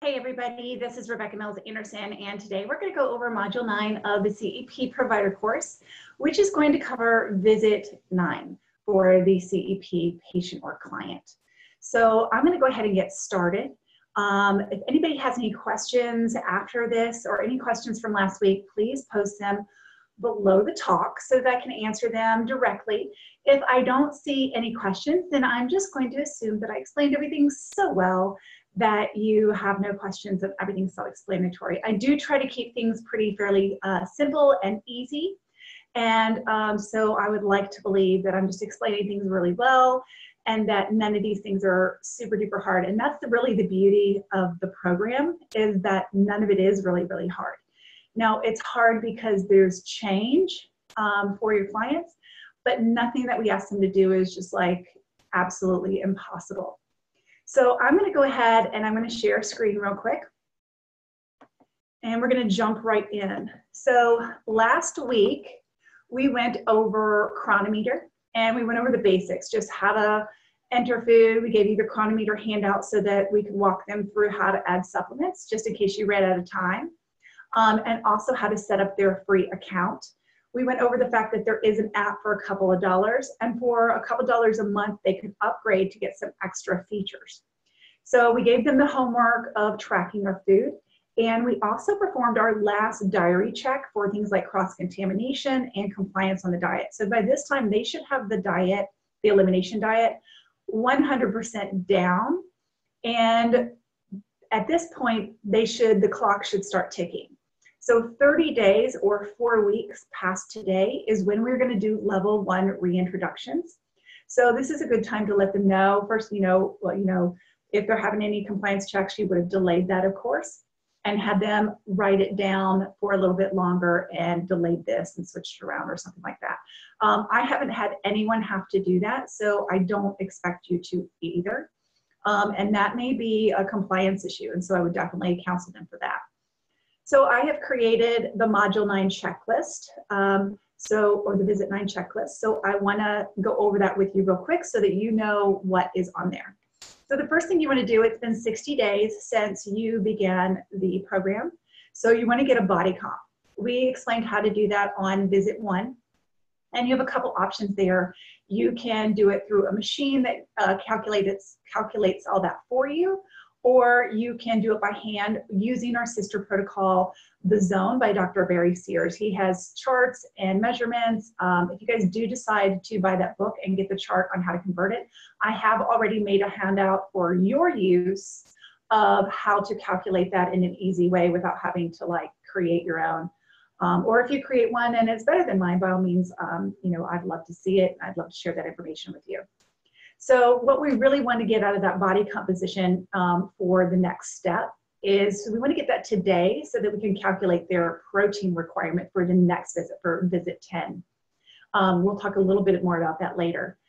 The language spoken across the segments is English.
Hey everybody, this is Rebecca Mills Anderson, and today we're going to go over Module 9 of the CEP Provider course, which is going to cover Visit 9 for the CEP patient or client. So I'm going to go ahead and get started. If anybody has any questions after this or any questions from last week, please post them below the talk so that I can answer them directly. If I don't see any questions, then I'm just going to assume that I explained everything so well that you have no questions and everything's self-explanatory. I do try to keep things fairly simple and easy. And so I would like to believe that I'm just explaining things really well and that none of these things are super duper hard. And that's really the beauty of the program, is that none of it is really hard. Now it's hard because there's change for your clients, but nothing that we ask them to do is just like absolutely impossible. So I'm going to go ahead and I'm going to share a screen real quick. And we're going to jump right in. So last week, we went over Chronometer and we went over the basics, just how to enter food. We gave you the Chronometer handout so that we could walk them through how to add supplements, just in case you ran out of time, and also how to set up their free account. We went over the fact that there is an app for a couple of dollars, and for a couple of dollars a month, they could upgrade to get some extra features. So we gave them the homework of tracking their food, and we also performed our last diary check for things like cross-contamination and compliance on the diet. So by this time, they should have the diet, the elimination diet, 100% down, and at this point, the clock should start ticking. So 30 days or 4 weeks past today is when we're going to do level 1 reintroductions. So this is a good time to let them know. First, if they're having any compliance checks, you would have delayed that, of course, and had them write it down for a little bit longer and delayed this and switched it around or something like that. I haven't had anyone have to do that, so I don't expect you to either. And that may be a compliance issue, and so I would definitely counsel them for that. So I have created the Module 9 checklist, or the Visit 9 checklist. So I want to go over that with you real quick so that you know what is on there. So the first thing you want to do, it's been 60 days since you began the program. So you want to get a body comp. We explained how to do that on Visit 1. And you have a couple options there. You can do it through a machine that calculates all that for you, or you can do it by hand using our sister protocol, The Zone by Dr. Barry Sears. He has charts and measurements. If you guys do decide to buy that book and get the chart on how to convert it, I have already made a handout for your use of how to calculate that in an easy way without having to create your own. Or if you create one and it's better than mine, by all means, I'd love to see it. I'd love to share that information with you. So what we really want to get out of that body composition for the next step is we want to get that today so that we can calculate their protein requirement for the next visit, for visit 10. We'll talk a little bit more about that later.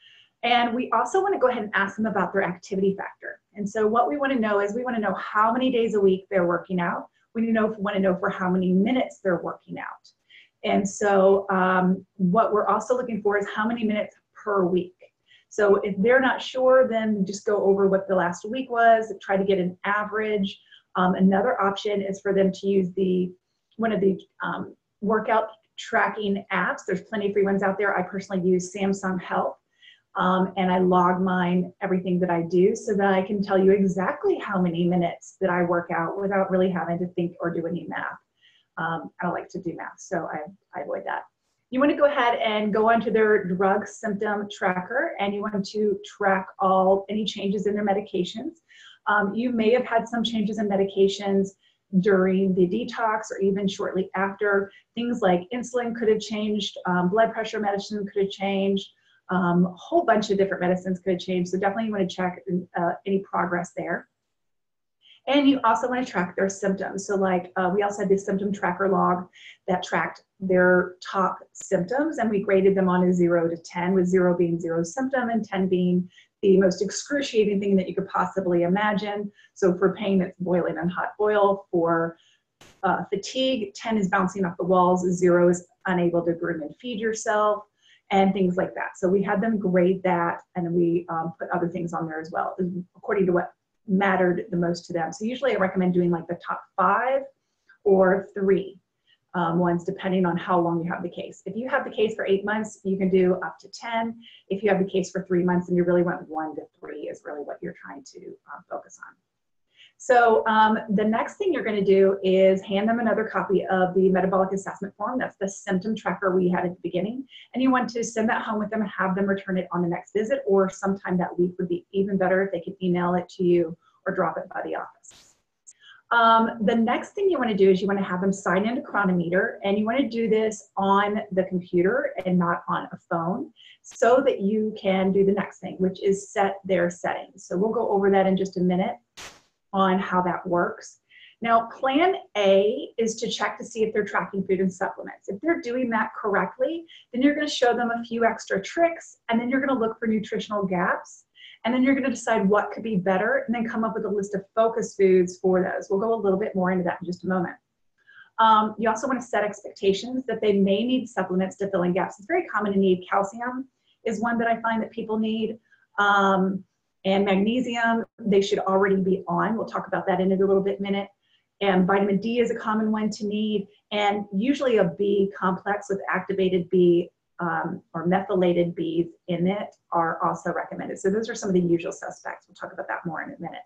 And we also want to go ahead and ask them about their activity factor. And so what we want to know is we want to know how many days a week they're working out. We want to know for how many minutes they're working out. And so what we're also looking for is how many minutes per week. So if they're not sure, then just go over what the last week was, try to get an average. Another option is for them to use one of the workout tracking apps. There's plenty of free ones out there. I personally use Samsung Health, and I log everything that I do so that I can tell you exactly how many minutes that I work out without really having to think or do any math. I don't like to do math, so I avoid that. You want to go ahead and go onto their drug symptom tracker, and you want to track any changes in their medications. You may have had some changes in medications during the detox or even shortly after. Things like insulin could have changed, blood pressure medicine could have changed, a whole bunch of different medicines could have changed. So definitely you want to check any progress there. And you also want to track their symptoms. So we also had this Symptom Tracker Log that tracked their top symptoms, and we graded them on a 0 to 10, with 0 being zero symptom and 10 being the most excruciating thing that you could possibly imagine. So for pain, it's boiling in hot oil. For fatigue, 10 is bouncing off the walls, 0 is unable to groom and feed yourself, and things like that. So we had them grade that, and we put other things on there as well, according to what mattered the most to them. So usually I recommend doing like the top 5 or 3 ones, depending on how long you have the case. If you have the case for 8 months, you can do up to 10. If you have the case for 3 months, and you really want 1 to 3 is really what you're trying to focus on. So the next thing you're going to do is hand them another copy of the metabolic assessment form. That's the symptom tracker we had at the beginning. And you want to send that home with them and have them return it on the next visit, or sometime that week would be even better if they could email it to you or drop it by the office. The next thing you want to do is you want to have them sign into Chronometer, and you want to do this on the computer and not on a phone, so that you can do the next thing, which is set their settings. So we'll go over that in just a minute on how that works. Now, plan A is to check to see if they're tracking food and supplements. If they're doing that correctly, then you're going to show them a few extra tricks, and then you're going to look for nutritional gaps, and then you're going to decide what could be better, and then come up with a list of focus foods for those. We'll go a little bit more into that in just a moment. You also want to set expectations that they may need supplements to fill in gaps. It's very common to need calcium is one that I find that people need. And magnesium, they should already be on. We'll talk about that in a little bit minute. And vitamin D is a common one to need. And usually a B complex with activated B or methylated Bs in it are also recommended. So those are some of the usual suspects. We'll talk about that more in a minute.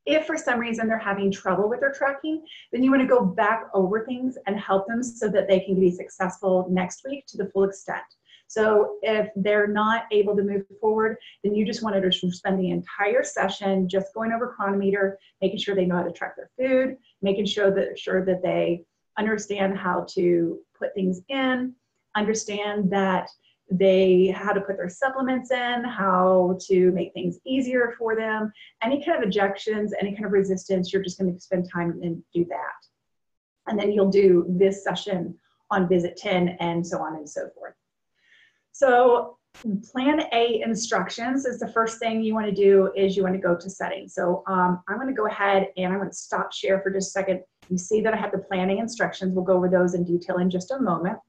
If for some reason they're having trouble with their tracking, then you want to go back over things and help them so that they can be successful next week to the full extent. So if they're not able to move forward, then you just wanted to spend the entire session just going over Chronometer, making sure they know how to track their food, making sure that they understand how to put things in, understand that how to put their supplements in, how to make things easier for them. Any kind of objections, any kind of resistance, you're just going to spend time and do that. And then you'll do this session on visit 10 and so on and so forth. So plan A instructions is the first thing you want to do is you want to go to settings. So I'm going to go ahead and I'm going to stop share for just a second. You see that I have the planning instructions. We'll go over those in detail in just a moment.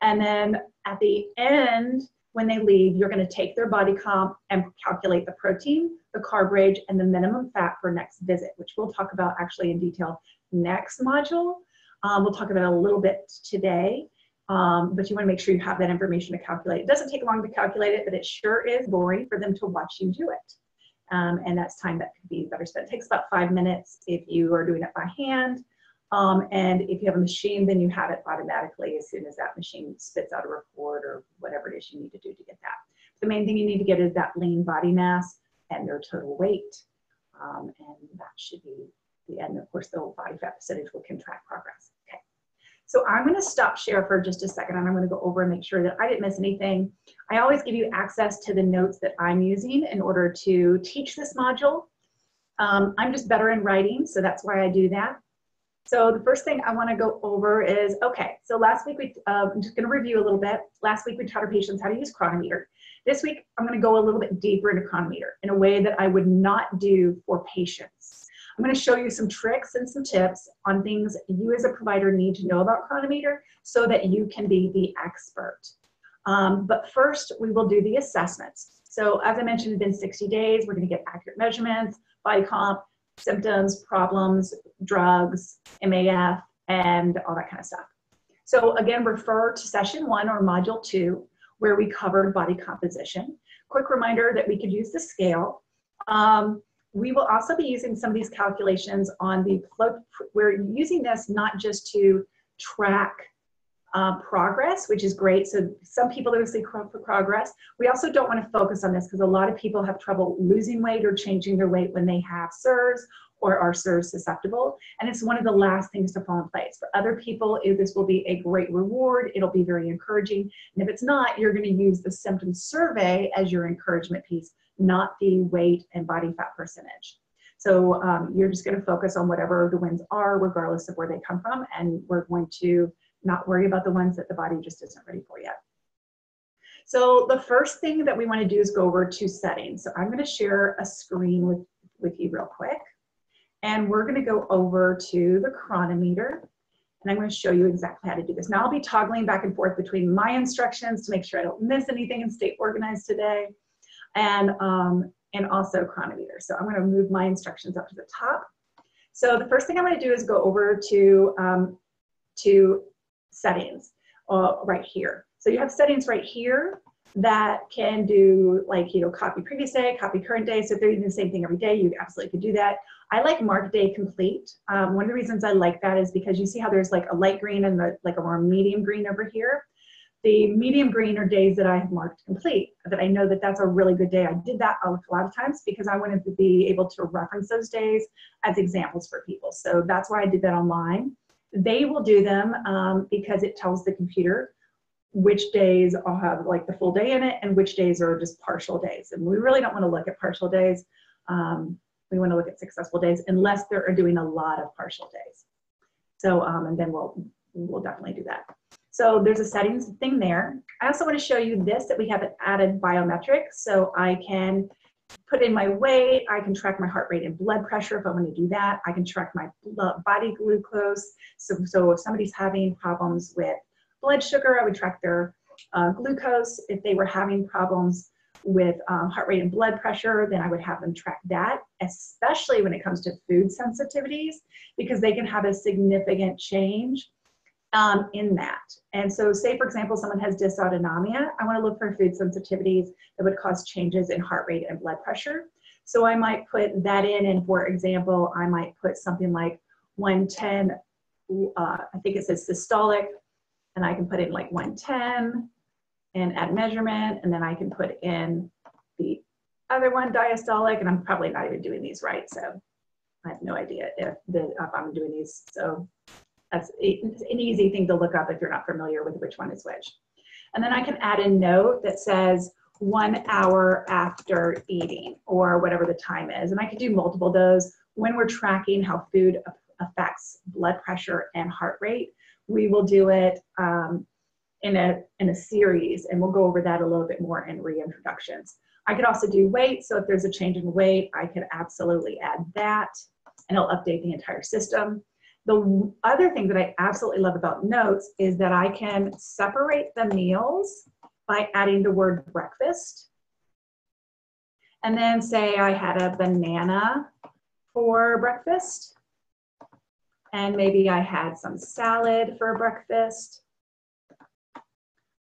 And then at the end, when they leave, you're going to take their body comp and calculate the protein, the carb range, and the minimum fat for next visit, which we'll talk about actually in detail next module. We'll talk about it a little bit today. But you want to make sure you have that information to calculate. It doesn't take long to calculate it, but it sure is boring for them to watch you do it. And that's time that could be better spent. It takes about 5 minutes if you are doing it by hand. And if you have a machine, then you have it automatically as soon as that machine spits out a report or whatever it is you need to do to get that. The main thing you need to get is that lean body mass and their total weight. And that should be the end. Of course, the body fat percentage will track progress. Okay. So I'm going to stop share for just a second, and I'm going to go over and make sure that I didn't miss anything. I always give you access to the notes that I'm using in order to teach this module. I'm just better in writing, so that's why I do that. So the first thing I want to go over is, okay, so last week, I'm just going to review a little bit. Last week we taught our patients how to use Chronometer. This week I'm going to go a little bit deeper into Chronometer in a way that I would not do for patients. I'm going to show you some tricks and some tips on things you as a provider need to know about Chronometer so that you can be the expert. But first, we will do the assessments. So as I mentioned, within 60 days, we're going to get accurate measurements, body comp, symptoms, problems, drugs, MAF, and all that kind of stuff. So again, refer to session 1 or module 2, where we covered body composition. Quick reminder that we could use the scale. We will also be using some of these calculations on the, we're using this not just to track progress, which is great. So some people are see progress. We also don't want to focus on this because a lot of people have trouble losing weight or changing their weight when they have SIRS or are SIRS susceptible. And it's one of the last things to fall in place. For other people, this will be a great reward. It'll be very encouraging. And if it's not, you're going to use the symptom survey as your encouragement piece, not the weight and body fat percentage. So you're just going to focus on whatever the wins are, regardless of where they come from. And we're going to not worry about the ones that the body just isn't ready for yet. So the first thing that we want to do is go over to settings. So I'm going to share a screen with you real quick. And we're going to go over to the Chronometer. And I'm going to show you exactly how to do this. Now I'll be toggling back and forth between my instructions to make sure I don't miss anything and stay organized today. And and also Chronometer. So I'm going to move my instructions up to the top. So the first thing I'm going to do is go over to settings right here. So you have settings right here that can do, like, you know, copy previous day, copy current day. So if they're using the same thing every day, you absolutely could do that. I like mark day complete. One of the reasons I like that is because you see how there's like a light green and like a more medium green over here. The medium green are days that I have marked complete, that I know that that's a really good day. I did that a lot of times because I wanted to be able to reference those days as examples for people. So that's why I did that online. They will do them because it tells the computer which days I'll have like the full day in it and which days are just partial days. And we really don't want to look at partial days. We want to look at successful days unless they're doing a lot of partial days. So, and then we'll definitely do that. So there's a settings thing there. I also want to show you this, that we have added Biometric. So I can put in my weight, I can track my heart rate and blood pressure if I want to do that. I can track my body glucose. So if somebody's having problems with blood sugar, I would track their glucose. If they were having problems with heart rate and blood pressure, then I would have them track that, especially when it comes to food sensitivities, because they can have a significant change in that. And so say, for example, someone has dysautonomia, I want to look for food sensitivities that would cause changes in heart rate and blood pressure. So I might put that in, and for example, I might put something like 110, I think it says systolic, and I can put in like 110 and add measurement, and then I can put in the other one, diastolic, and I'm probably not even doing these right, so I have no idea if I'm doing these. So that's an easy thing to look up if you're not familiar with which one is which. And then I can add a note that says 1 hour after eating, or whatever the time is. And I could do multiple of those. When we're tracking how food affects blood pressure and heart rate, we will do it in a series, and we'll go over that a little bit more in reintroductions. I could also do weight. So if there's a change in weight, I could absolutely add that, and it'll update the entire system. The other thing that I absolutely love about notes is that I can separate the meals by adding the word breakfast. And then say I had a banana for breakfast, and maybe I had some salad for breakfast,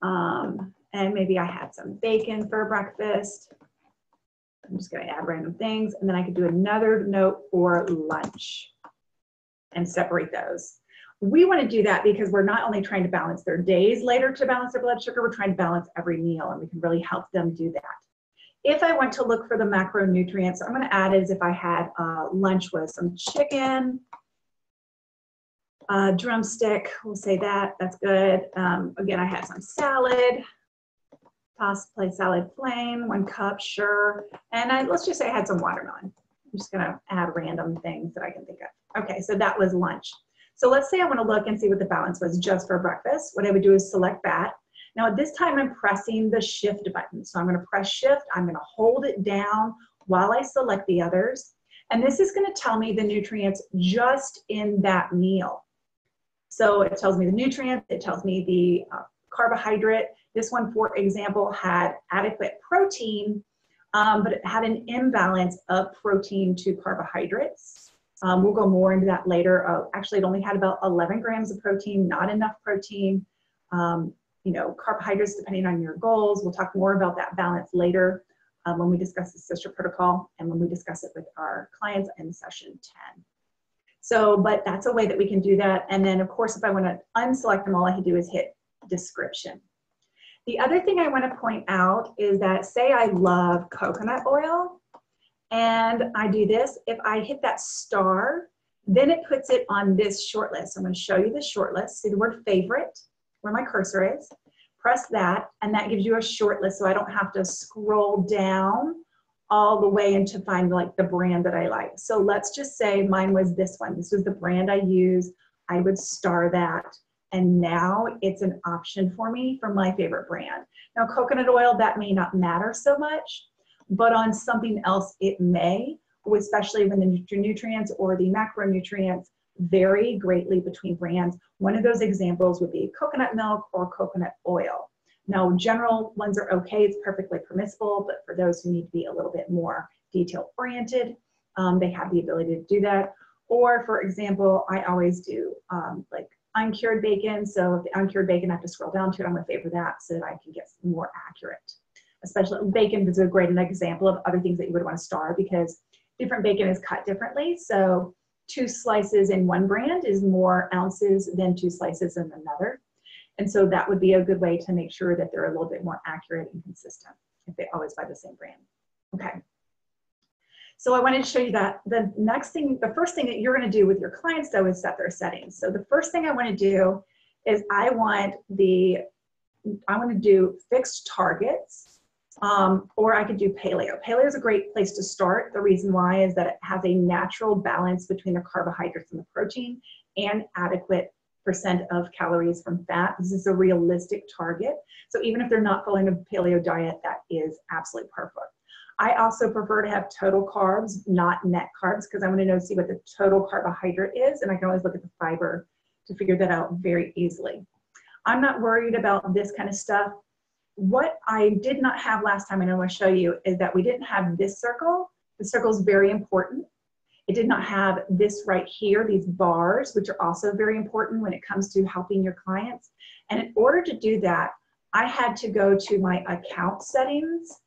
and maybe I had some bacon for breakfast. I'm just going to add random things, and then I could do another note for lunch and separate those. We want to do that because we're not only trying to balance their days later to balance their blood sugar, we're trying to balance every meal, and we can really help them do that. If I want to look for the macronutrients, I'm going to add as if I had lunch with some chicken, drumstick, we'll say that, that's good. Again, I had some salad, possibly salad plain, 1 cup, sure. And let's just say I had some watermelon. I'm just gonna add random things that I can think of. Okay, so that was lunch. So let's say I wanna look and see what the balance was just for breakfast. What I would do is select that. Now at this time, I'm pressing the shift button. So I'm gonna press shift, I'm gonna hold it down while I select the others. And this is gonna tell me the nutrients just in that meal. So it tells me the nutrients, it tells me the carbohydrate. This one, for example, had adequate protein, but it had an imbalance of protein to carbohydrates. We'll go more into that later. Actually, it only had about 11 grams of protein, not enough protein. You know, carbohydrates, depending on your goals. We'll talk more about that balance later when we discuss the sister protocol and when we discuss it with our clients in session 10. So, but that's a way that we can do that. And then of course, if I want to unselect them, all I can do is hit description. The other thing I want to point out is that, say I love coconut oil, and I do this, if I hit that star, then it puts it on this short list. So I'm going to show you the short list. See the word favorite, where my cursor is. Press that, and that gives you a short list, so I don't have to scroll down all the way and to find like the brand that I like. So let's just say mine was this one. This was the brand I use. I would star that. And now it's an option for me for my favorite brand. Now coconut oil, that may not matter so much, but on something else it may, especially when the nutrients or the macronutrients vary greatly between brands. One of those examples would be coconut milk or coconut oil. Now, general ones are okay, it's perfectly permissible, but for those who need to be a little bit more detail oriented, they have the ability to do that. Or for example, I always do like uncured bacon. So the uncured bacon, I have to scroll down to it. I'm gonna favor that so that I can get more accurate. Especially bacon is a great example of other things that you would want to star, because different bacon is cut differently. So 2 slices in one brand is more ounces than 2 slices in another. And so that would be a good way to make sure that they're a little bit more accurate and consistent if they always buy the same brand. Okay. So I wanted to show you that the first thing that you're going to do with your clients though is set their settings. So the first thing I want to do is I want to do fixed targets, or I could do paleo. Paleo is a great place to start. The reason why is that it has a natural balance between the carbohydrates and the protein and adequate percent of calories from fat. This is a realistic target. So even if they're not following a paleo diet, that is absolutely perfect. I also prefer to have total carbs, not net carbs, because I want to see what the total carbohydrate is, and I can always look at the fiber to figure that out very easily. I'm not worried about this kind of stuff. What I did not have last time, and I want to show you, is that we didn't have this circle. The circle is very important. It did not have this right here, these bars, which are also very important when it comes to helping your clients. And in order to do that, I had to go to my account settings.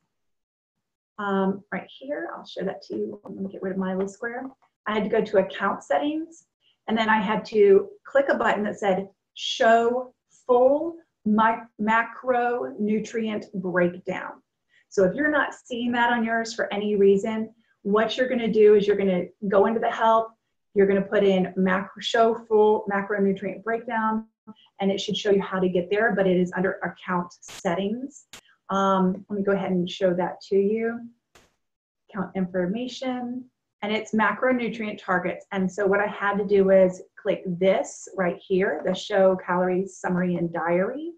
Right here, I'll show that to you. I'm gonna get rid of my little square. I had to go to account settings, and then I had to click a button that said show full macronutrient breakdown. So if you're not seeing that on yours for any reason, what you're gonna do is you're gonna go into the help, you're gonna put in show full macronutrient breakdown, and it should show you how to get there, but it is under account settings. Let me go ahead and show that to you. Account information, and it's macronutrient targets. And so what I had to do is click this right here, the show calories, summary, and diary.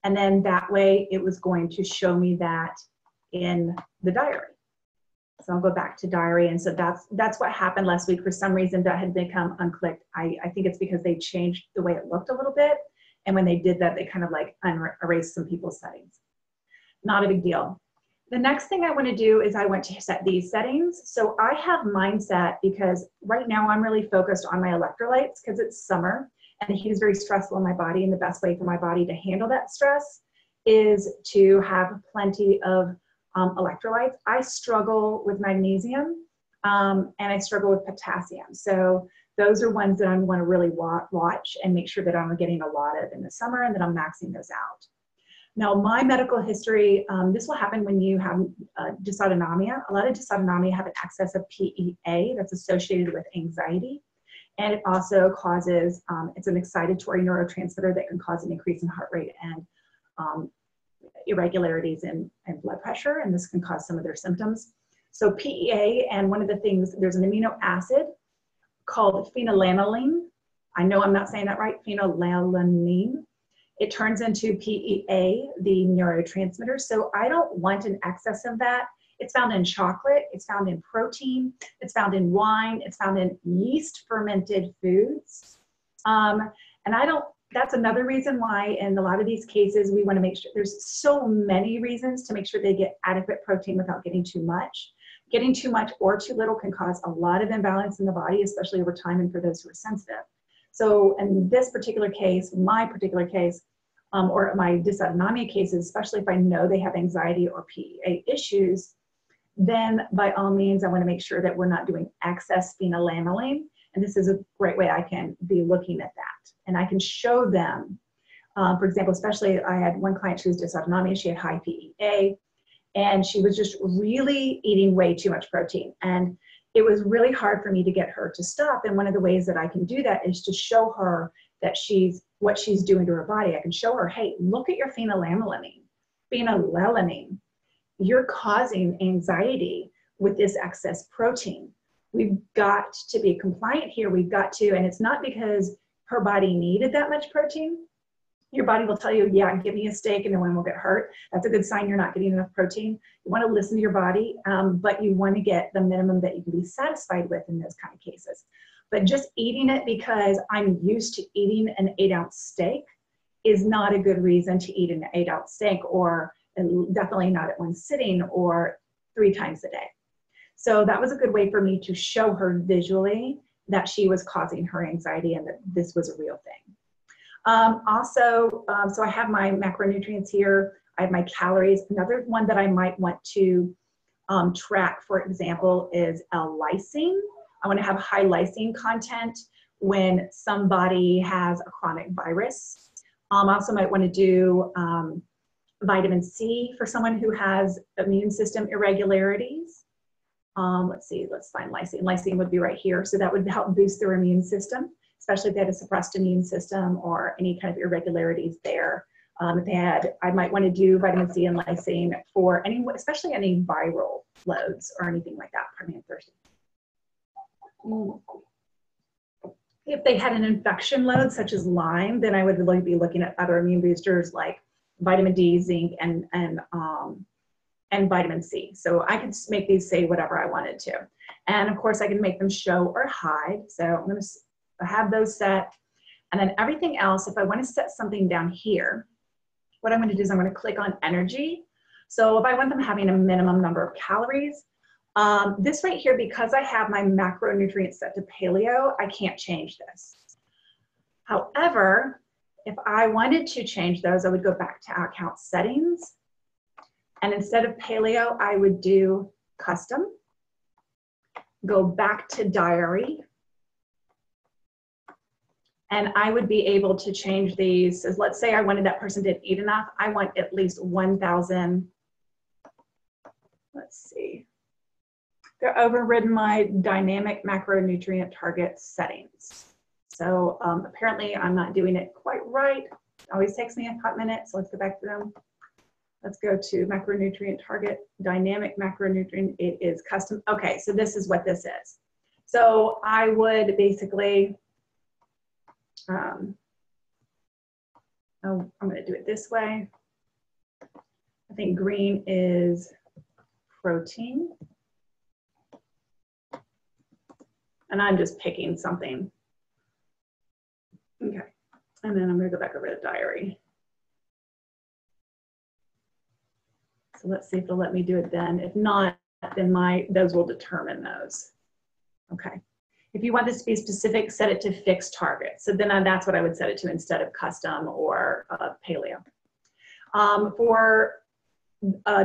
And then that way it was going to show me that in the diary. So I'll go back to diary. And so that's what happened last week. For some reason that had become unclicked. I think it's because they changed the way it looked a little bit. And when they did that, they kind of like erased some people's settings. Not a big deal. The next thing I want to do is I want to set these settings. So I have mine set because right now I'm really focused on my electrolytes because it's summer and the heat is very stressful in my body, and the best way for my body to handle that stress is to have plenty of electrolytes. I struggle with magnesium and I struggle with potassium. So those are ones that I want to really watch and make sure that I'm getting a lot of in the summer and that I'm maxing those out. Now, my medical history, this will happen when you have dysautonomia. A lot of dysautonomia have an excess of PEA that's associated with anxiety. And it also causes, it's an excitatory neurotransmitter that can cause an increase in heart rate and irregularities in blood pressure. And this can cause some of their symptoms. So PEA, and one of the things, there's an amino acid called phenylalanine. I know I'm not saying that right, phenylalanine. It turns into PEA, the neurotransmitter. So I don't want an excess of that. It's found in chocolate, it's found in protein, it's found in wine, it's found in yeast fermented foods. And that's another reason why in a lot of these cases, we want to make sure, there's so many reasons to make sure they get adequate protein without getting too much. Getting too much or too little can cause a lot of imbalance in the body, especially over time and for those who are sensitive. So in this particular case, my particular case, or my dysautonomia cases, especially if I know they have anxiety or PEA issues, then by all means, I want to make sure that we're not doing excess phenylalanine. And this is a great way I can be looking at that. And I can show them, for example, especially I had one client, she was dysautonomia, she had high PEA, and she was just really eating way too much protein. And it was really hard for me to get her to stop. And one of the ways that I can do that is to show her that what she's doing to her body. I can show her, hey, look at your phenylalanine. Phenylalanine. You're causing anxiety with this excess protein. We've got to be compliant here. We've got to, and it's not because her body needed that much protein. Your body will tell you, yeah, give me a steak and no one will get hurt. That's a good sign you're not getting enough protein. You want to listen to your body, but you want to get the minimum that you can be satisfied with in those kind of cases. But just eating it because I'm used to eating an 8-ounce steak is not a good reason to eat an 8-ounce steak, or definitely not at one sitting or 3 times a day. So that was a good way for me to show her visually that she was causing her anxiety and that this was a real thing. So I have my macronutrients here. I have my calories. Another one that I might want to track, for example, is L-lysine. I want to have high lysine content when somebody has a chronic virus. I also might want to do vitamin C for someone who has immune system irregularities. Let's see, let's find lysine. Lysine would be right here. So that would help boost their immune system, especially if they had a suppressed immune system or any kind of irregularities there. If they had, I might want to do vitamin C and lysine for especially any viral loads or anything like that. Pardon me, I'm thirsty. If they had an infection load such as Lyme, then I would really be looking at other immune boosters like vitamin D, zinc, and vitamin C. So I could make these say whatever I wanted to. And of course I can make them show or hide. So I'm going to have those set. And then everything else, if I want to set something down here, what I'm going to do is I'm going to click on energy. So if I want them having a minimum number of calories, this right here, because I have my macronutrients set to paleo, I can't change this. However, if I wanted to change those, I would go back to account settings. And instead of paleo, I would do custom, go back to diary, and I would be able to change these. So let's say I wanted that person to eat enough. I want at least 1,000, let's see. They're overridden my dynamic macronutrient target settings. So apparently I'm not doing it quite right. It always takes me a hot minute, so let's go back to them. Let's go to macronutrient target, dynamic macronutrient, it is custom. Okay, so this is what this is. So I would basically, I'm gonna do it this way. I think green is protein. And I'm just picking something. Okay, and then I'm gonna go back over to diary. So let's see if they'll let me do it then. If not, then those will determine those. Okay. If you want this to be specific, set it to fixed target. So then that's what I would set it to instead of custom or paleo. For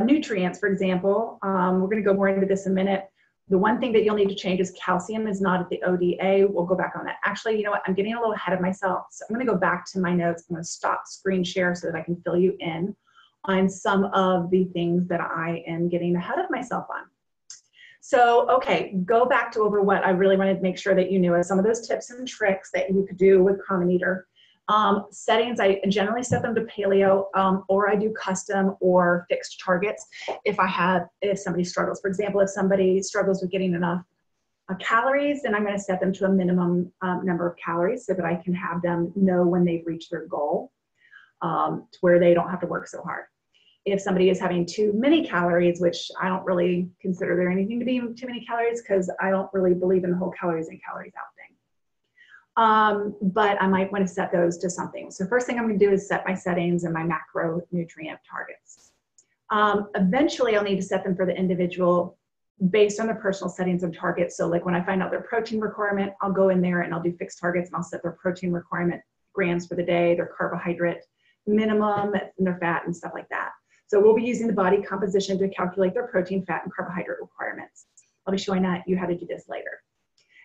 nutrients, for example, we're going to go more into this in a minute. The one thing that you'll need to change is calcium is not at the ODA. We'll go back on that. Actually, you know what? I'm getting a little ahead of myself. So I'm going to go back to my notes. I'm going to stop screen share so that I can fill you in on some of the things that I am getting ahead of myself on. So, okay, go back to over what I really wanted to make sure that you knew as some of those tips and tricks that you could do with Chronometer. Settings, I generally set them to paleo, or I do custom or fixed targets if somebody struggles. For example, if somebody struggles with getting enough calories, then I'm going to set them to a minimum number of calories so that I can have them know when they've reached their goal, to where they don't have to work so hard. If somebody is having too many calories, which I don't really consider there anything to be too many calories because I don't really believe in the whole calories in, calories out thing. But I might want to set those to something. So first thing I'm going to do is set my settings and my macronutrient targets. Eventually I'll need to set them for the individual based on their personal settings and targets. So like when I find out their protein requirement, I'll go in there and I'll do fixed targets and I'll set their protein requirement grams for the day, their carbohydrate minimum, and their fat and stuff like that. So we'll be using the body composition to calculate their protein, fat, and carbohydrate requirements. I'll be showing you how to do this later.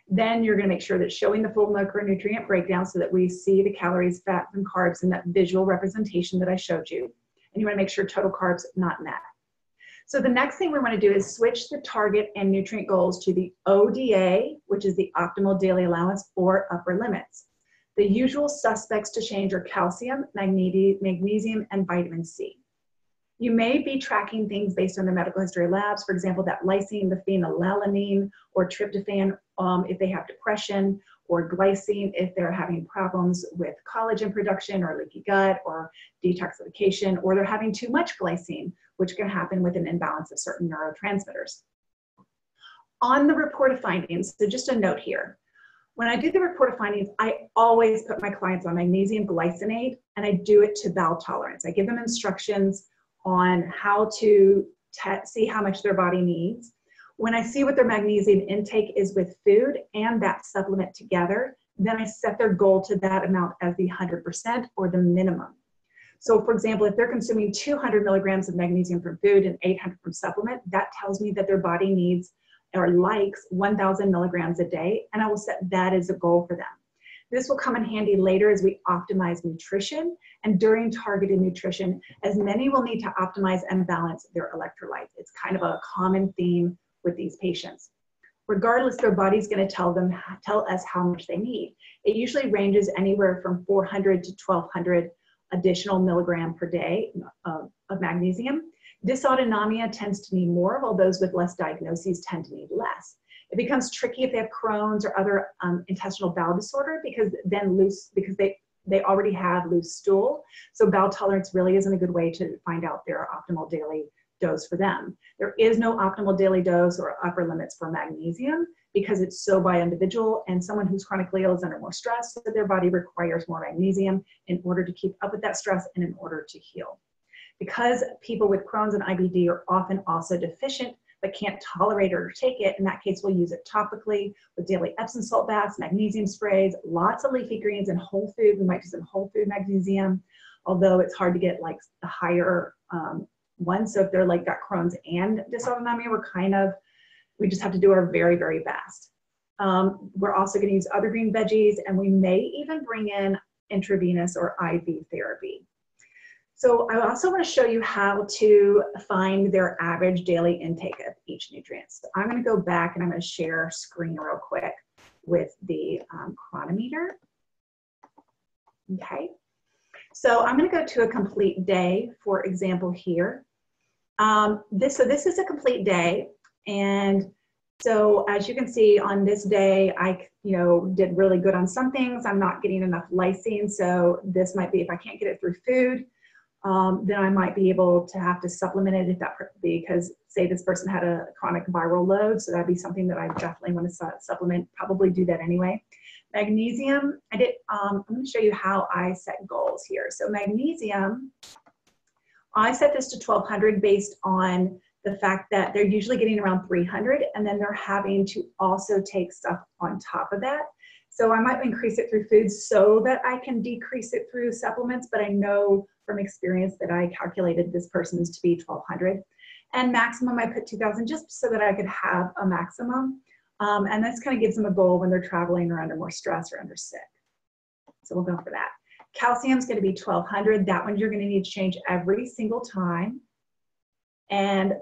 Then you're going to make sure that showing the full macronutrient breakdown so that we see the calories, fats, and carbs in that visual representation that I showed you. And you want to make sure total carbs not met. So the next thing we want to do is switch the target and nutrient goals to the ODA, which is the optimal daily allowance or upper limits. The usual suspects to change are calcium, magnesium, and vitamin C. You may be tracking things based on their medical history labs, for example, that lysine, the phenylalanine, or tryptophan if they have depression, or glycine if they're having problems with collagen production or leaky gut or detoxification, or they're having too much glycine, which can happen with an imbalance of certain neurotransmitters. On the report of findings, so just a note here, When I do the report of findings, I always put my clients on magnesium glycinate, and I do it to bowel tolerance. I give them instructions on how to see how much their body needs. When I see what their magnesium intake is with food and that supplement together, then I set their goal to that amount as the 100% or the minimum. So for example, if they're consuming 200 milligrams of magnesium from food and 800 from supplement, that tells me that their body needs or likes 1,000 milligrams a day, and I will set that as a goal for them. This will come in handy later as we optimize nutrition, and during targeted nutrition, as many will need to optimize and balance their electrolytes. It's kind of a common theme with these patients. Regardless, their body's going to tell us how much they need. It usually ranges anywhere from 400 to 1,200 additional milligram per day of magnesium. Dysautonomia tends to need more, while those with less diagnoses tend to need less. It becomes tricky if they have Crohn's or other intestinal bowel disorder, because they already have loose stool. So bowel tolerance really isn't a good way to find out their optimal daily dose for them. There is no optimal daily dose or upper limits for magnesium because it's so by individual, and someone who's chronically ill is under more stress, so their body requires more magnesium in order to keep up with that stress and in order to heal. Because people with Crohn's and IBD are often also deficient but can't tolerate or take it, in that case we'll use it topically with daily Epsom salt baths, magnesium sprays, lots of leafy greens and whole food. We might do some whole food magnesium, although it's hard to get like the higher ones. So if they're like got Crohn's and dysautonomia, we just have to do our very, very best. We're also going to use other green veggies, and we may even bring in intravenous or IV therapy. So I also want to show you how to find their average daily intake of each nutrient. So I'm going to go back and I'm going to share screen real quick with the Chronometer. Okay. So I'm going to go to a complete day, for example, here. This is a complete day. And so as you can see on this day, I did really good on some things. I'm not getting enough lysine. So this might be, if I can't get it through food, then I might be able to have to supplement it because say this person had a chronic viral load. So that'd be something that I definitely want to supplement, probably do that anyway. Magnesium, I'm going to show you how I set goals here. So magnesium, I set this to 1,200 based on the fact that they're usually getting around 300, and then they're having to also take stuff on top of that. So I might increase it through foods so that I can decrease it through supplements, but I know from experience that I calculated this person's to be 1,200. And maximum, I put 2,000 just so that I could have a maximum. And this kind of gives them a goal when they're traveling or under more stress or under sick. So we'll go for that. Calcium is going to be 1,200. That one you're going to need to change every single time. And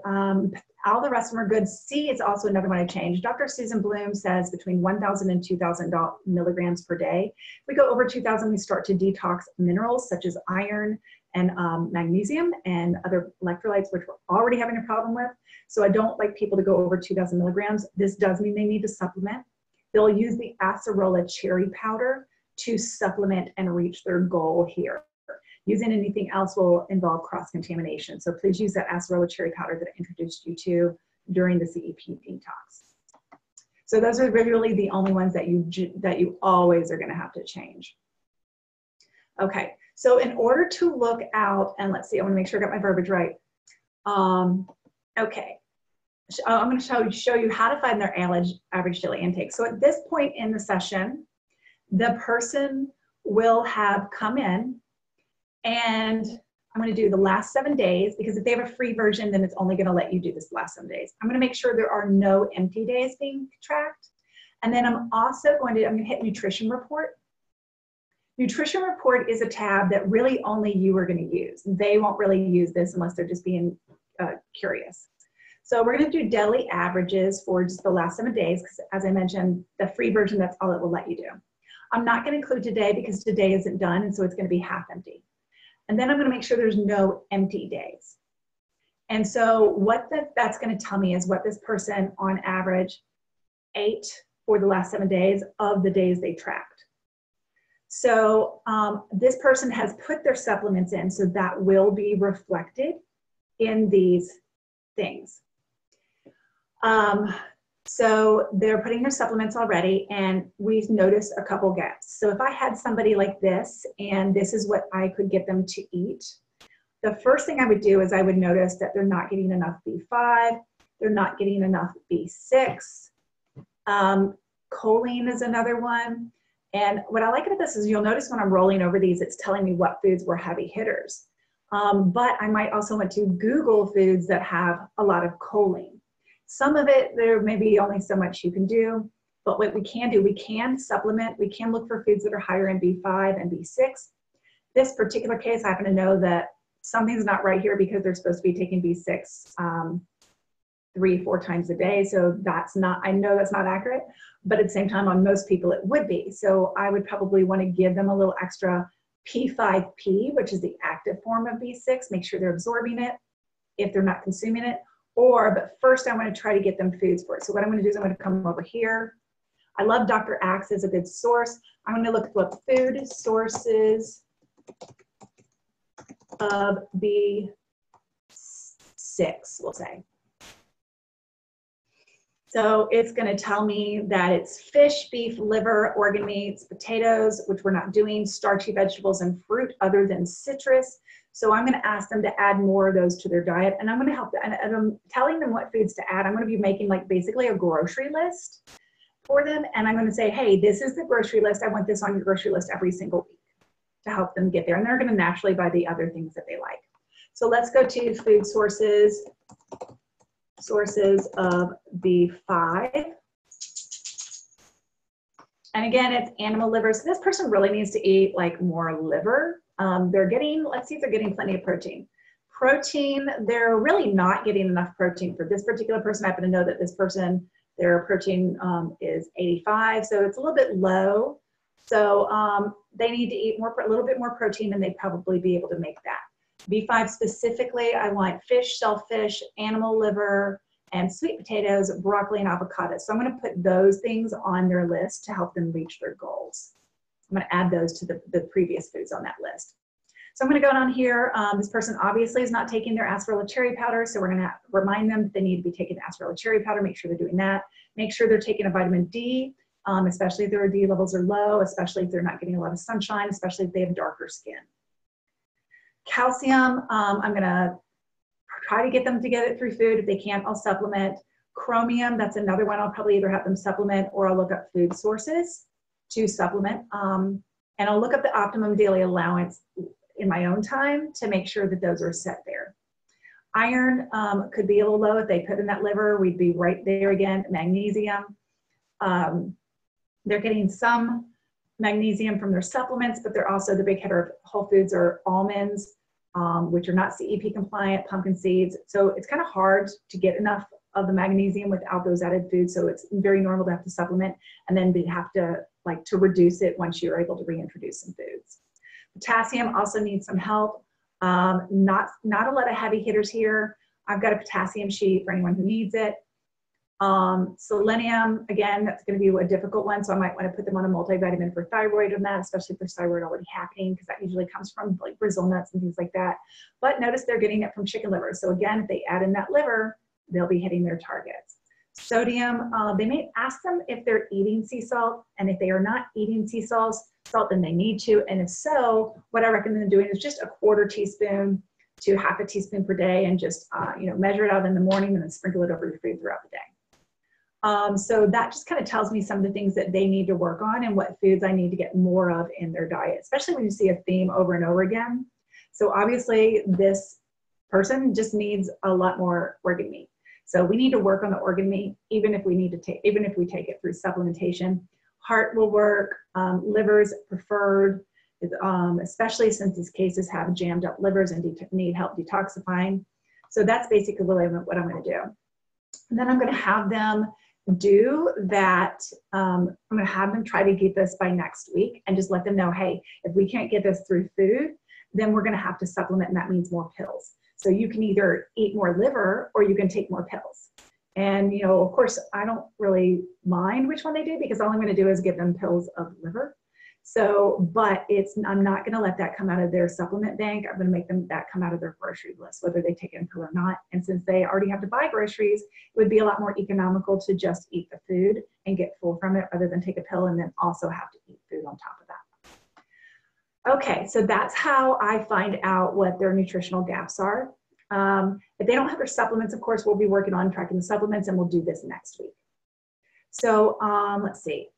all the rest of them are good. C is also another one I changed. Dr. Susan Bloom says between 1,000 and 2,000 milligrams per day. If we go over 2,000, we start to detox minerals such as iron and magnesium and other electrolytes, which we're already having a problem with. So I don't like people to go over 2,000 milligrams. This does mean they need to supplement. They'll use the acerola cherry powder to supplement and reach their goal here. Using anything else will involve cross-contamination. So please use that acerola cherry powder that I introduced you to during the CEP detox. So those are really the only ones that you always are going to have to change. Okay, so in order to look out, and let's see, I want to make sure I got my verbiage right. Okay, I'm going to show you how to find their average daily intake. So at this point in the session, the person will have come in, and I'm going to do the last 7 days, because if they have a free version, then it's only going to let you do this last 7 days. I'm going to make sure there are no empty days being tracked. And then I'm also going to hit nutrition report. Nutrition report is a tab that really only you are going to use. They won't really use this unless they're just being curious. So we're going to do daily averages for just the last 7 days, because as I mentioned, the free version, that's all it will let you do. I'm not going to include today because today isn't done, and so it's going to be half empty. And then I'm going to make sure there's no empty days. And so what that's going to tell me is what this person on average ate for the last 7 days of the days they tracked. So this person has put their supplements in, so that will be reflected in these things. So they're putting their supplements already, and we've noticed a couple gaps. So if I had somebody like this, and this is what I could get them to eat, the first thing I would do is I would notice that they're not getting enough B5, they're not getting enough B6. Choline is another one. And what I like about this is you'll notice when I'm rolling over these, it's telling me what foods were heavy hitters. But I might also want to Google foods that have a lot of choline. Some of it, there may be only so much you can do, but what we can do, we can supplement, we can look for foods that are higher in B5 and B6. This particular case, I happen to know that something's not right here because they're supposed to be taking B6 3-4 times a day. So that's not, I know that's not accurate, but at the same time on most people it would be. So I would probably want to give them a little extra P5P, which is the active form of B6, make sure they're absorbing it if they're not consuming it. But first I want to try to get them foods for it. So what I'm going to do is I'm going to come over here. I love Dr. Axe as a good source. I'm going to look up food sources of B6, we'll say. So it's going to tell me that it's fish, beef, liver, organ meats, potatoes, which we're not doing, starchy vegetables, and fruit other than citrus. So I'm going to ask them to add more of those to their diet, and I'm going to help them. And I'm telling them what foods to add. I'm going to be making like basically a grocery list for them, and I'm going to say, hey, this is the grocery list. I want this on your grocery list every single week to help them get there. And they're going to naturally buy the other things that they like. So let's go to food sources of B5. And again, it's animal liver. So this person really needs to eat like more liver. They're getting, let's see if they're getting plenty of protein. Protein, they're really not getting enough protein for this particular person. I happen to know that this person, their protein is 85, so it's a little bit low. So they need to eat a little bit more protein, and they'd probably be able to make that. B5 specifically, I want fish, shellfish, animal liver, and sweet potatoes, broccoli, and avocado. So I'm going to put those things on their list to help them reach their goals. I'm going to add those to the previous foods on that list. So I'm going to go down here. This person obviously is not taking their acerola cherry powder, so we're going to remind them that they need to be taking acerola cherry powder. Make sure they're doing that. Make sure they're taking a vitamin D, especially if their D levels are low, especially if they're not getting a lot of sunshine, especially if they have darker skin. Calcium, I'm going to try to get them to get it through food. If they can't, I'll supplement. Chromium, that's another one. I'll probably either have them supplement or I'll look up food sources to supplement. And I'll look up the optimum daily allowance in my own time to make sure that those are set there. Iron could be a little low. If they put in that liver, we'd be right there again. Magnesium, they're getting some magnesium from their supplements, but they're also the big hitter of whole foods are almonds, which are not CEP compliant, pumpkin seeds. So it's kind of hard to get enough of the magnesium without those added foods. So it's very normal to have to supplement, and then they have to to reduce it once you're able to reintroduce some foods. Potassium also needs some help. Not a lot of heavy hitters here. I've got a potassium sheet for anyone who needs it. Selenium, again, that's going to be a difficult one, so I might want to put them on a multivitamin for thyroid on that, especially if there's thyroid already happening, because that usually comes from like Brazil nuts and things like that. But notice they're getting it from chicken liver. So again, if they add in that liver, they'll be hitting their targets. Sodium, they may ask them if they're eating sea salt, and if they are not eating sea salt, then they need to. And if so, what I recommend doing is just a 1/4 teaspoon to 1/2 teaspoon per day, and just measure it out in the morning and then sprinkle it over your food throughout the day. So that just kind of tells me some of the things that they need to work on and what foods I need to get more of in their diet, especially when you see a theme over and over again. So obviously this person just needs a lot more organ meat. So we need to work on the organ meat, even if we take it through supplementation. Heart will work, livers preferred, especially since these cases have jammed up livers and need help detoxifying. So that's basically what I'm going to do. And then I'm going to have them do that. I'm going to have them try to get this by next week and just let them know, hey, if we can't get this through food, then we're going to have to supplement, and that means more pills. So you can either eat more liver or you can take more pills. And, of course, I don't really mind which one they do, because all I'm going to do is give them pills of liver. So, but I'm not going to let that come out of their supplement bank. I'm going to make that come out of their grocery list, whether they take in pill or not. And since they already have to buy groceries, it would be a lot more economical to just eat the food and get full from it rather than take a pill and then also have to eat food on top of that. Okay, so that's how I find out what their nutritional gaps are. If they don't have their supplements, of course, we'll be working on tracking the supplements, and we'll do this next week. So let's see.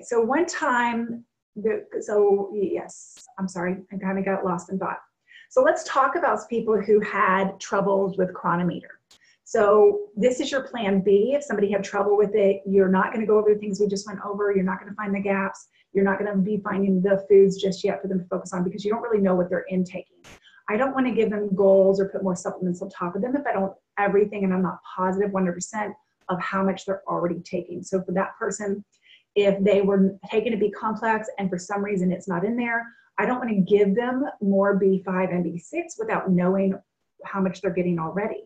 So one time, yes, I'm sorry, I kind of got lost in thought. So let's talk about people who had troubles with Chronometer. So this is your plan B. If somebody had trouble with it, you're not going to go over the things we just went over. You're not going to find the gaps. You're not going to be finding the foods just yet for them to focus on because you don't really know what they're intaking. I don't want to give them goals or put more supplements on top of them if I don't everything and I'm not positive 100% of how much they're already taking. So for that person, if they were taking a B complex and for some reason it's not in there, I don't want to give them more B5 and B6 without knowing how much they're getting already.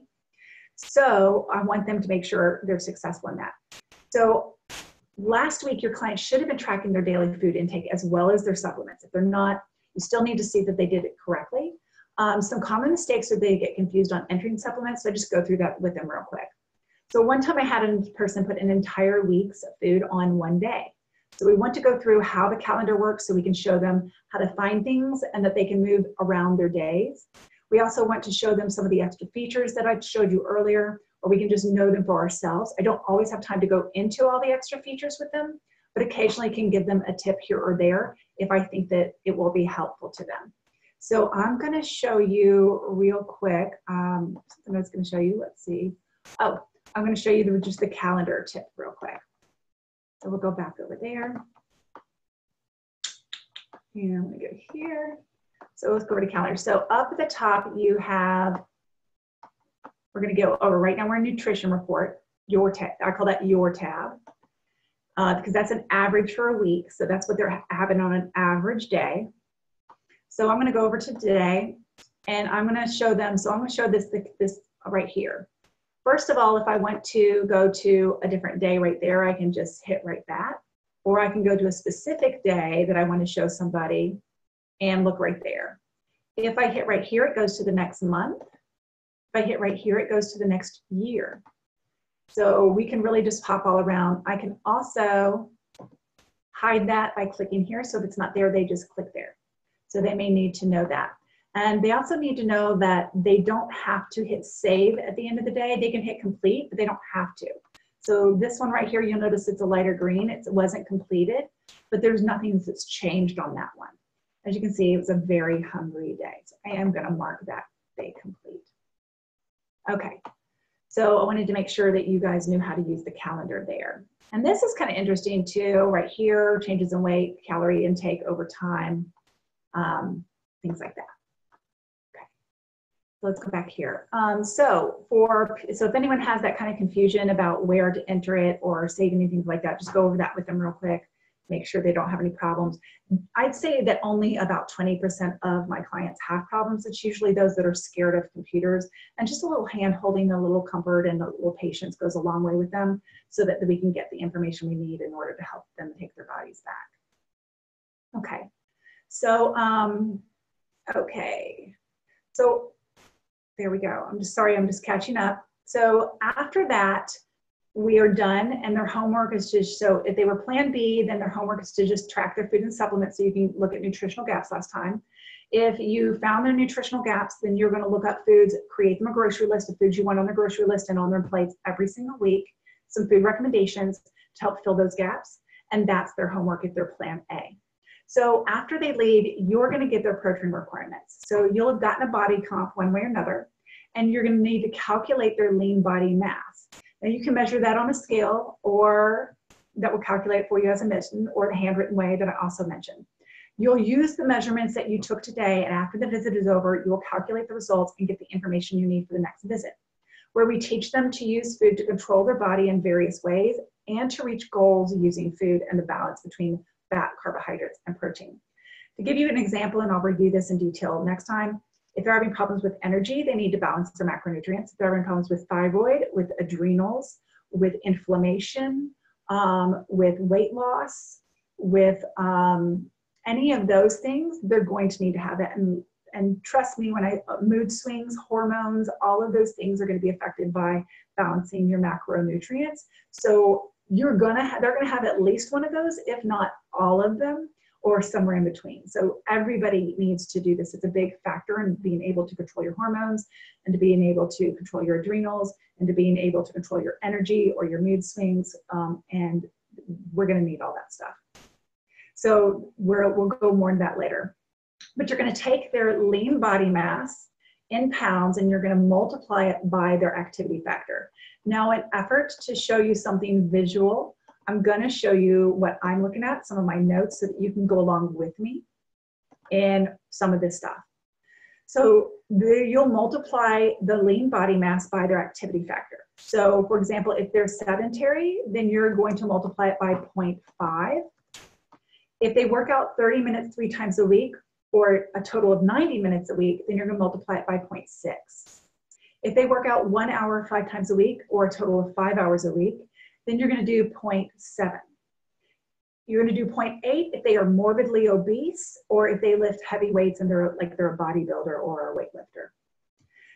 So I want them to make sure they're successful in that. So last week, your client should have been tracking their daily food intake as well as their supplements. If they're not, you still need to see that they did it correctly. Some common mistakes are they get confused on entering supplements. So I just go through that with them real quick. So one time I had a person put an entire week's food on one day. So we want to go through how the calendar works so we can show them how to find things and that they can move around their days. We also want to show them some of the extra features that I showed you earlier, or we can just know them for ourselves. I don't always have time to go into all the extra features with them, but occasionally can give them a tip here or there if I think that it will be helpful to them. So I'm going to show you real quick, something I was going to show you, let's see. Oh, I'm going to show you just the calendar tip real quick. So we'll go back over there. And I'm going to go here. So let's go over to calendar. So up at the top, you have, we're going to go over right now, we're in nutrition report, your tab. I call that your tab because that's an average for a week. So that's what they're having on an average day. So I'm going to go over to today and I'm going to show them. So I'm going to show this right here. First of all, if I want to go to a different day right there, I can just hit right that. Or I can go to a specific day that I want to show somebody and look right there. If I hit right here, it goes to the next month. If I hit right here, it goes to the next year. So we can really just pop all around. I can also hide that by clicking here. So if it's not there, they just click there. So they may need to know that. And they also need to know that they don't have to hit save at the end of the day. They can hit complete, but they don't have to. So this one right here, you'll notice it's a lighter green. It wasn't completed, but there's nothing that's changed on that one. As you can see, it was a very hungry day. So I am going to mark that day complete. Okay, so I wanted to make sure that you guys knew how to use the calendar there. And this is kind of interesting too, right here, changes in weight, calorie intake over time, things like that. Okay, so let's go back here. So if anyone has that kind of confusion about where to enter it or saving anything like that, just go over that with them real quick. Make sure they don't have any problems. I'd say that only about 20% of my clients have problems. It's usually those that are scared of computers, and just a little hand holding, a little comfort and a little patience goes a long way with them so that we can get the information we need in order to help them take their bodies back. Okay, so, so there we go. I'm just catching up. So after that, we are done, and their homework is just, so if they were plan B, then their homework is to just track their food and supplements so you can look at nutritional gaps last time. If you found their nutritional gaps, then you're going to look up foods, create them a grocery list of foods you want on their grocery list and on their plates every single week, some food recommendations to help fill those gaps, and that's their homework if they're plan A. So after they leave, you're going to get their protein requirements. So you'll have gotten a body comp one way or another, and you're going to need to calculate their lean body mass. Now you can measure that on a scale, or that will calculate for you as a mission, or the handwritten way that I also mentioned. You'll use the measurements that you took today, and after the visit is over, you will calculate the results and get the information you need for the next visit, where we teach them to use food to control their body in various ways and to reach goals using food and the balance between fat, carbohydrates, and protein. To give you an example, and I'll review this in detail next time, if they're having problems with energy, they need to balance their macronutrients. If they're having problems with thyroid, with adrenals, with inflammation, with weight loss, with any of those things, they're going to need to have it. And trust me, when mood swings, hormones, all of those things are going to be affected by balancing your macronutrients. So they're going to have at least one of those, if not all of them, or somewhere in between. So everybody needs to do this. It's a big factor in being able to control your hormones, and to being able to control your adrenals, and to being able to control your energy or your mood swings. And we're going to need all that stuff. So we'll go more into that later. But you're going to take their lean body mass in pounds, and you're going to multiply it by their activity factor. Now, in effort to show you something visual, I'm going to show you what I'm looking at, some of my notes, so that you can go along with me in some of this stuff. So you'll multiply the lean body mass by their activity factor. So for example, if they're sedentary, then you're going to multiply it by 0.5. If they work out 30 minutes 3 times a week, or a total of 90 minutes a week, then you're going to multiply it by 0.6. If they work out 1 hour 5 times a week, or a total of 5 hours a week, then you're going to do 0.7. You're going to do 0.8 if they are morbidly obese, or if they lift heavy weights and they're a bodybuilder or a weightlifter.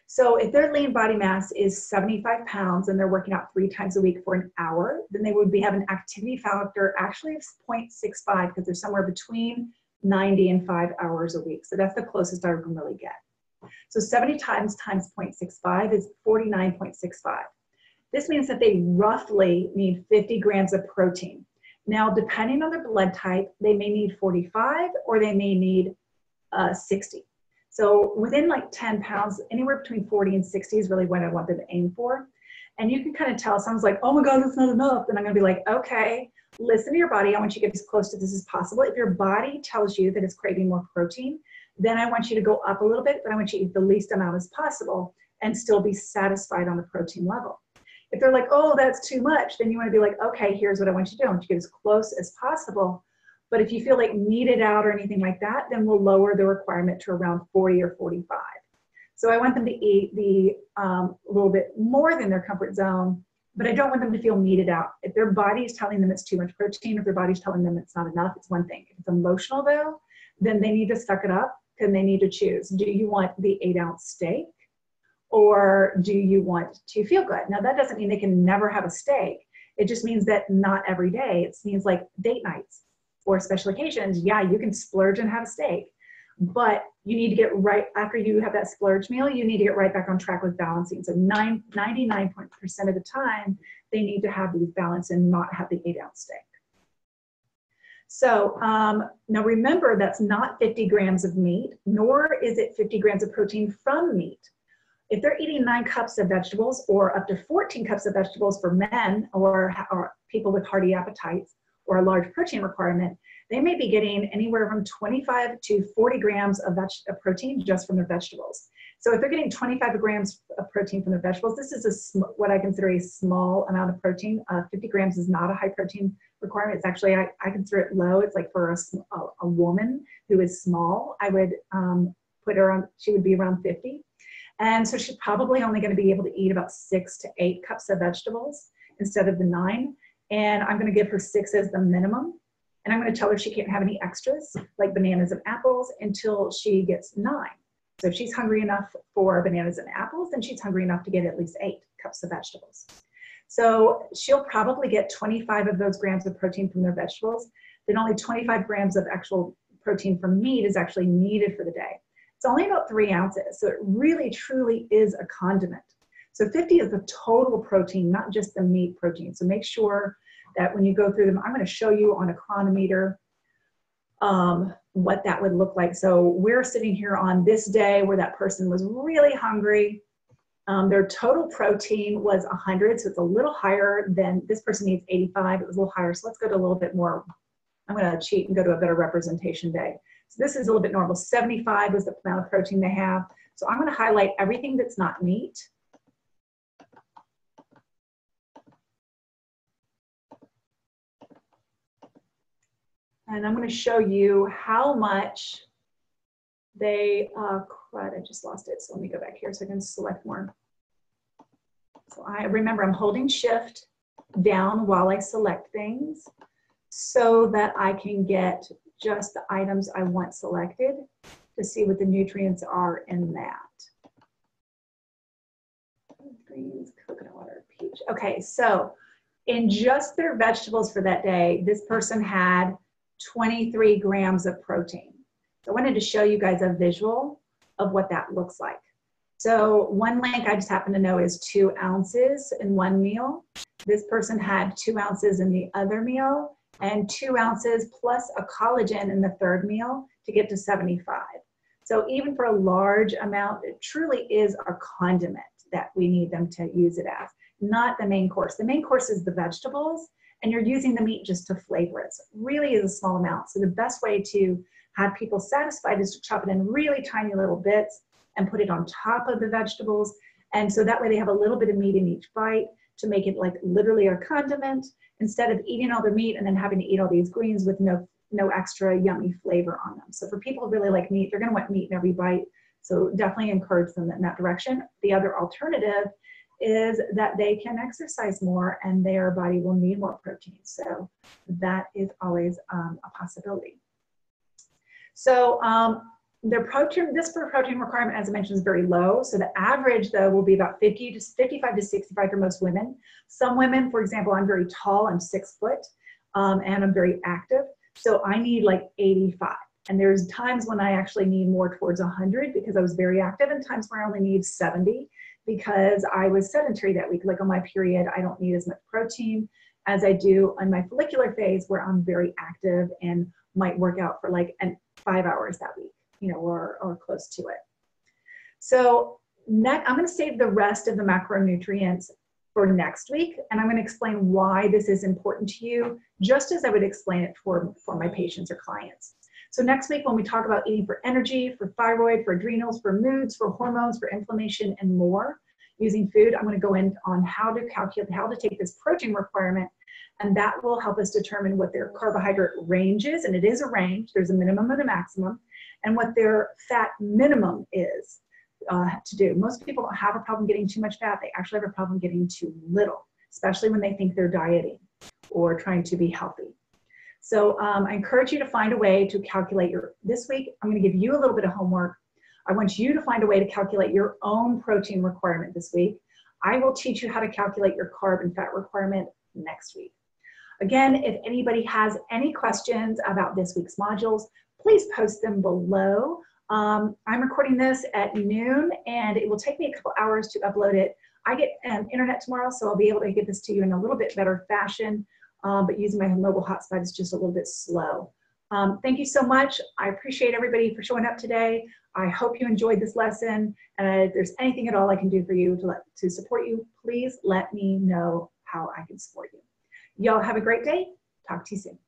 So if their lean body mass is 75 pounds and they're working out 3 times a week for an hour, then they would have an activity factor actually of 0.65, because they're somewhere between 90 and 5 hours a week. So that's the closest I can really get. So 70 times 0.65 is 49.65. This means that they roughly need 50 grams of protein. Now, depending on their blood type, they may need 45 or they may need 60. So within like 10 pounds, anywhere between 40 and 60 is really what I want them to aim for. And you can kind of tell, someone's like, oh my God, that's not enough. Then I'm gonna be like, okay, listen to your body. I want you to get as close to this as possible. If your body tells you that it's craving more protein, then I want you to go up a little bit, but I want you to eat the least amount as possible and still be satisfied on the protein level. If they're like, oh, that's too much, then you want to be like, okay, here's what I want you to do. I want you to get as close as possible. But if you feel like need it out or anything like that, then we'll lower the requirement to around 40 or 45. So I want them to eat a little bit more than their comfort zone, but I don't want them to feel needed out. If their body is telling them it's too much protein, if their body's telling them it's not enough, it's one thing. If it's emotional though, then they need to suck it up, and they need to choose. Do you want the 8-ounce steak, or do you want to feel good? Now that doesn't mean they can never have a steak. It just means that not every day. It means like date nights or special occasions. Yeah, you can splurge and have a steak, but you need to get right after you have that splurge meal, you need to get right back on track with balancing. So 99% of the time, they need to have these balanced and not have the 8-ounce steak. So now remember, that's not 50 grams of meat, nor is it 50 grams of protein from meat. If they're eating 9 cups of vegetables, or up to 14 cups of vegetables for men, or people with hearty appetites, or a large protein requirement, they may be getting anywhere from 25 to 40 grams of protein just from their vegetables. So if they're getting 25 grams of protein from their vegetables, this is what I consider a small amount of protein. 50 grams is not a high protein requirement. It's actually, I consider it low. It's like for a woman who is small, I would put her on, she would be around 50. And so she's probably only going to be able to eat about 6 to 8 cups of vegetables instead of the 9. And I'm going to give her 6 as the minimum. And I'm going to tell her she can't have any extras like bananas and apples until she gets 9. So if she's hungry enough for bananas and apples, then she's hungry enough to get at least 8 cups of vegetables. So she'll probably get 25 of those grams of protein from their vegetables. Then only 25 grams of actual protein from meat is actually needed for the day. It's only about 3 ounces. So it really, truly is a condiment. So 50 is the total protein, not just the meat protein. So make sure that when you go through them, I'm going to show you on a chronometer what that would look like. So we're sitting here on this day where that person was really hungry. Their total protein was 100, so it's a little higher than this person needs 85. It was a little higher, so let's go to a little bit more. I'm going to cheat and go to a better representation day. So this is a little bit normal. 75 is the amount of protein they have. So I'm going to highlight everything that's not meat. And I'm going to show you how much they, crud, I just lost it. So let me go back here so I can select more. So I remember I'm holding shift down while I select things. so that I can get just the items I want selected to see what the nutrients are in that. Greens, coconut water, peach. Okay, so in just their vegetables for that day, this person had 23 grams of protein. So I wanted to show you guys a visual of what that looks like. So one link I just happen to know is 2 ounces in one meal. This person had 2 ounces in the other meal and 2 ounces plus a collagen in the third meal to get to 75. So even for a large amount, it truly is a condiment that we need them to use it as, not the main course. The main course is the vegetables, and you're using the meat just to flavor it. So it really is a small amount. So the best way to have people satisfied is to chop it in really tiny little bits and put it on top of the vegetables. And so that way they have a little bit of meat in each bite to make it like literally a condiment instead of eating all the meat and then having to eat all these greens with no extra yummy flavor on them. So for people who really like meat, they're gonna want meat in every bite. So definitely encourage them in that direction. The other alternative is that they can exercise more and their body will need more protein. So that is always a possibility. So their protein, this protein requirement, as I mentioned, is very low. So the average, though, will be about 55 to 65 for most women. Some women, for example, I'm very tall, I'm 6 foot, and I'm very active. So I need like 85. And there's times when I actually need more towards 100 because I was very active, and times where I only need 70 because I was sedentary that week. Like on my period, I don't need as much protein as I do on my follicular phase where I'm very active and might work out for like 5 hours that week, you know, or close to it. So next, I'm going to save the rest of the macronutrients for next week, and I'm going to explain why this is important to you, just as I would explain it for my patients or clients. So next week, when we talk about eating for energy, for thyroid, for adrenals, for moods, for hormones, for inflammation, and more, using food, I'm going to go in on how to calculate, how to take this protein requirement, and that will help us determine what their carbohydrate range is, and it is a range. There's a minimum and a maximum, and what their fat minimum is to do. Most people don't have a problem getting too much fat. They actually have a problem getting too little, especially when they think they're dieting or trying to be healthy. So I encourage you to find a way to calculate this week, I'm going to give you a little bit of homework. I want you to find a way to calculate your own protein requirement this week. I will teach you how to calculate your carb and fat requirement next week. Again, if anybody has any questions about this week's modules, please post them below. I'm recording this at noon, and it will take me a couple hours to upload it. I get internet tomorrow, so I'll be able to get this to you in a little bit better fashion. But using my mobile hotspot is just a little bit slow. Thank you so much. I appreciate everybody for showing up today. I hope you enjoyed this lesson. And if there's anything at all I can do for you to support you, please let me know how I can support you. Y'all have a great day. Talk to you soon.